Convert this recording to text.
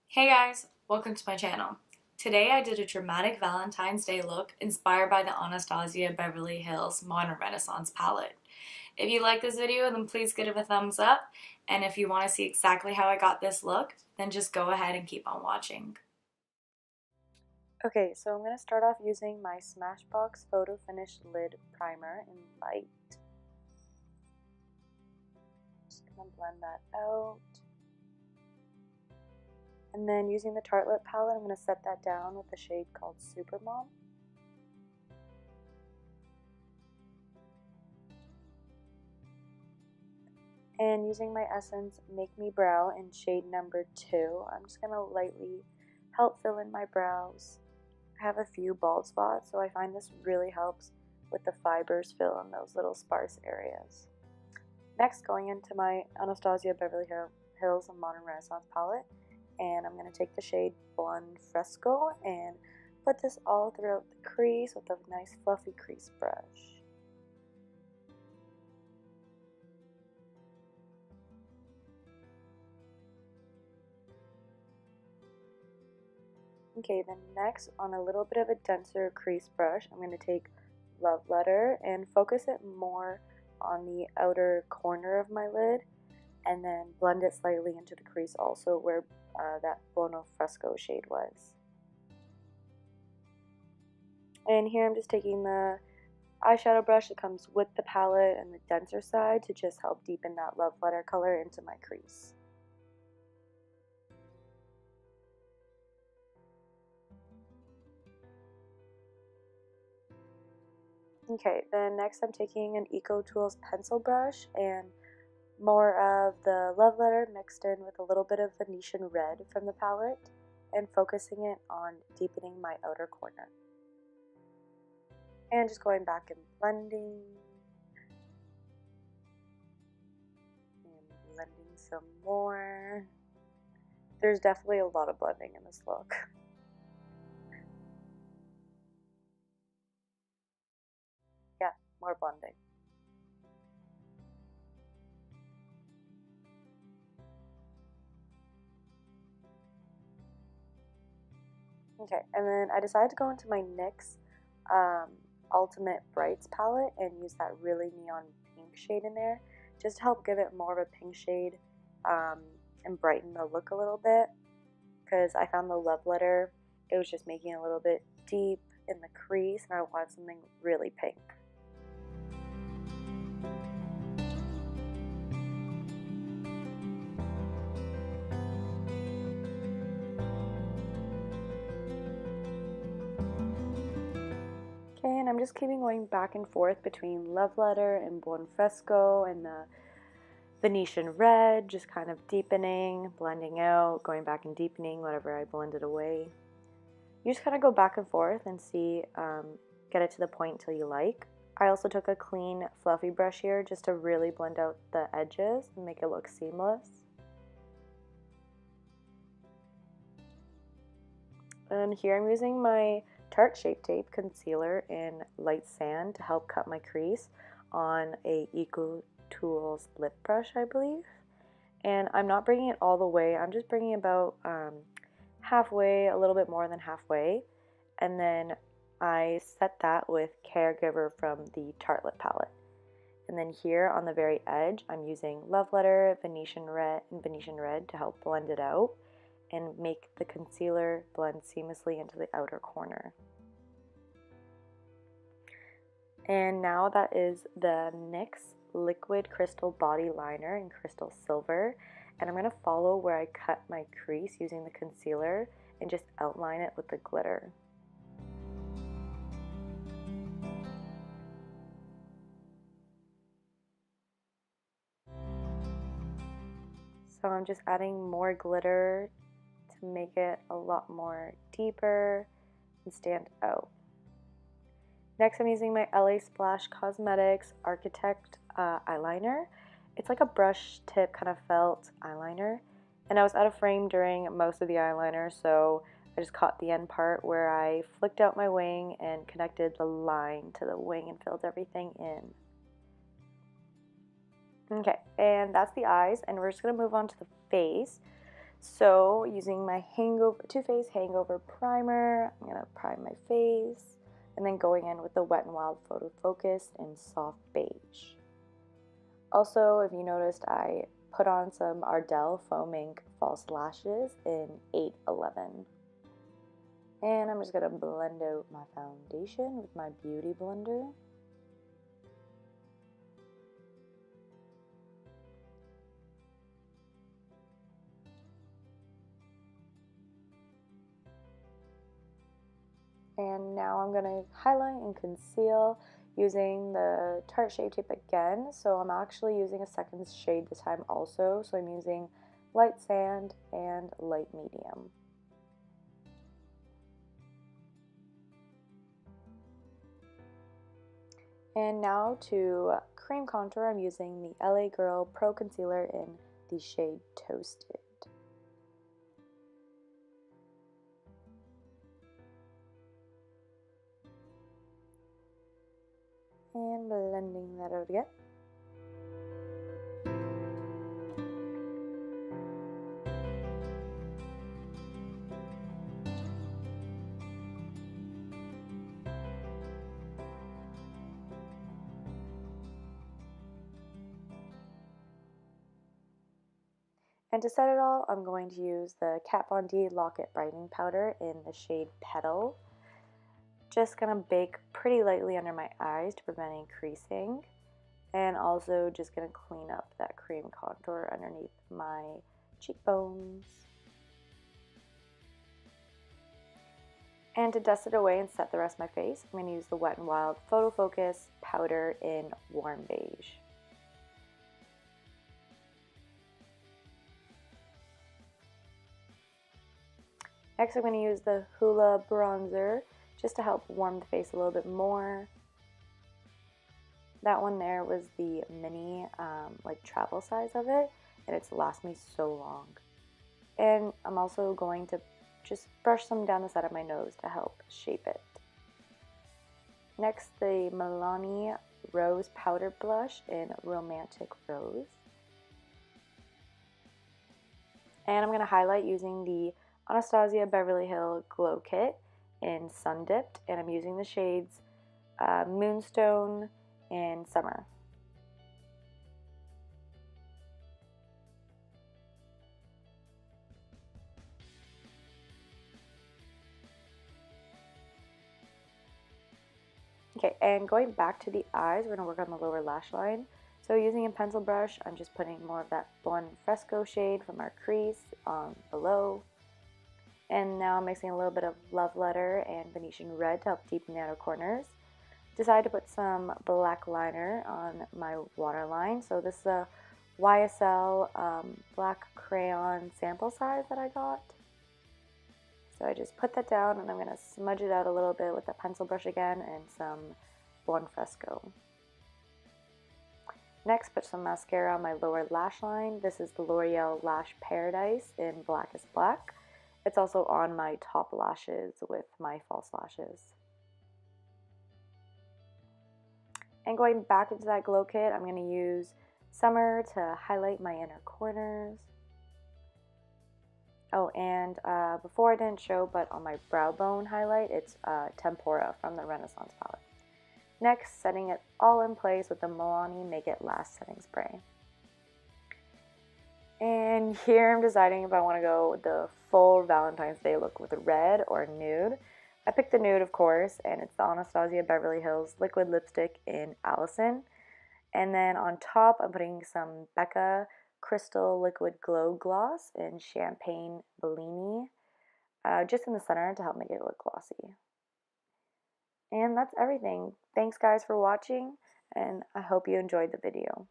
Hey guys, welcome to my channel. Today I did a dramatic Valentine's Day look inspired by the Anastasia Beverly Hills Modern Renaissance palette. If you like this video, then please give it a thumbs up, and if you want to see exactly how I got this look, then just go ahead and keep on watching. Okay, so I'm going to start off using my Smashbox Photo Finish Lid Primer in light. Just going to blend that out. And then using the Tartelette palette, I'm going to set that down with a shade called Supermom. And using my Essence Make Me Brow in shade number 2, I'm just going to lightly help fill in my brows. I have a few bald spots, so I find this really helps with the fibers fill in those little sparse areas. Next, going into my Anastasia Beverly Hills Modern Renaissance palette, and I'm going to take the shade Buon Fresco and put this all throughout the crease with a nice fluffy crease brush. Okay, then next, on a little bit of a denser crease brush, I'm going to take Love Letter and focus it more on the outer corner of my lid, and then blend it slightly into the crease also where that Buon Fresco shade was. And here I'm just taking the eyeshadow brush that comes with the palette and the denser side to just help deepen that Love Letter color into my crease. Okay, then next I'm taking an Eco Tools pencil brush and more of the Love Letter mixed in with a little bit of Venetian red from the palette and focusing it on deepening my outer corner. And just going back and blending. And blending some more. There's definitely a lot of blending in this look. Yeah, more blending. Okay, and then I decided to go into my NYX Ultimate Brights palette and use that really neon pink shade in there just to help give it more of a pink shade and brighten the look a little bit, because I found the Love Letter, it was just making it a little bit deep in the crease and I wanted something really pink. Okay, and I'm just keeping going back and forth between Love Letter and Buon Fresco and the Venetian red, just kind of deepening, blending out, going back and deepening whatever I blended away. You just kind of go back and forth and see, get it to the point till you like. I also took a clean fluffy brush here just to really blend out the edges and make it look seamless. And here I'm using my Tarte Shape Tape Concealer in Light Sand to help cut my crease on a Eco Tools lip brush, I believe. And I'm not bringing it all the way, I'm just bringing about halfway, a little bit more than halfway. And then I set that with Caregiver from the Tartelette palette. And then here on the very edge, I'm using Love Letter, Venetian red, and Venetian red to help blend it out and make the concealer blend seamlessly into the outer corner. And now that is the NYX Liquid Crystal Body Liner in Crystal Silver, and I'm going to follow where I cut my crease using the concealer and just outline it with the glitter. So I'm just adding more glitter to make it a lot more deeper and stand out. Next I'm using my LA Splash Cosmetics Architect eyeliner. It's like a brush tip kind of felt eyeliner, and I was out of frame during most of the eyeliner, so I just caught the end part where I flicked out my wing and connected the line to the wing and filled everything in. Okay, and that's the eyes, and we're just going to move on to the face. So using my Too Faced Hangover primer, I'm going to prime my face, and then going in with the Wet n Wild Photo Focus in soft beige. Also, if you noticed, I put on some Ardell Faux Mink false lashes in 811. And I'm just going to blend out my foundation with my Beauty Blender. And now I'm going to highlight and conceal using the Tarte Shape Tape again. So I'm actually using a second shade this time also. So I'm using Light Sand and Light Medium. And now to cream contour, I'm using the LA Girl Pro Concealer in the shade Toasted. And blending that out again. And to set it all, I'm going to use the Kat Von D Lock-It Brightening Powder in the shade Petal. Just going to bake pretty lightly under my eyes to prevent any creasing. And also just going to clean up that cream contour underneath my cheekbones. And to dust it away and set the rest of my face, I'm going to use the Wet n Wild Photo Focus Powder in Warm Beige. Next, I'm going to use the Hoola Bronzer just to help warm the face a little bit more. That one there was the mini like travel size of it, and it's lasted me so long. And I'm also going to just brush some down the side of my nose to help shape it. Next, the Milani Rose Powder Blush in Romantic Rose. And I'm going to highlight using the Anastasia Beverly Hills Glow Kit in Sun Dipped, and I'm using the shades Moonstone and Summer. Okay, and going back to the eyes, we're going to work on the lower lash line. So using a pencil brush, I'm just putting more of that Buon Fresco shade from our crease below. And now I'm mixing a little bit of Love Letter and Venetian Red to help deepen the outer corners. Decided to put some black liner on my waterline. So this is a YSL black crayon sample size that I got. So I just put that down, and I'm going to smudge it out a little bit with a pencil brush again and some Buon Fresco. Next, put some mascara on my lower lash line. This is the L'Oreal Lash Paradise in Blackest Black. It's also on my top lashes with my false lashes. And going back into that glow kit, I'm going to use Summer to highlight my inner corners. Oh, and before I didn't show, but on my brow bone highlight, it's Tempera from the Renaissance palette. Next, setting it all in place with the Milani Make It Last setting spray. And here I'm deciding if I want to go with the full Valentine's Day look with red or nude. I picked the nude, of course, and it's the Anastasia Beverly Hills Liquid Lipstick in Allison. And then on top, I'm putting some Becca Crystal Liquid Glow Gloss in Champagne Bellini, just in the center to help make it look glossy. And that's everything. Thanks guys for watching, and I hope you enjoyed the video.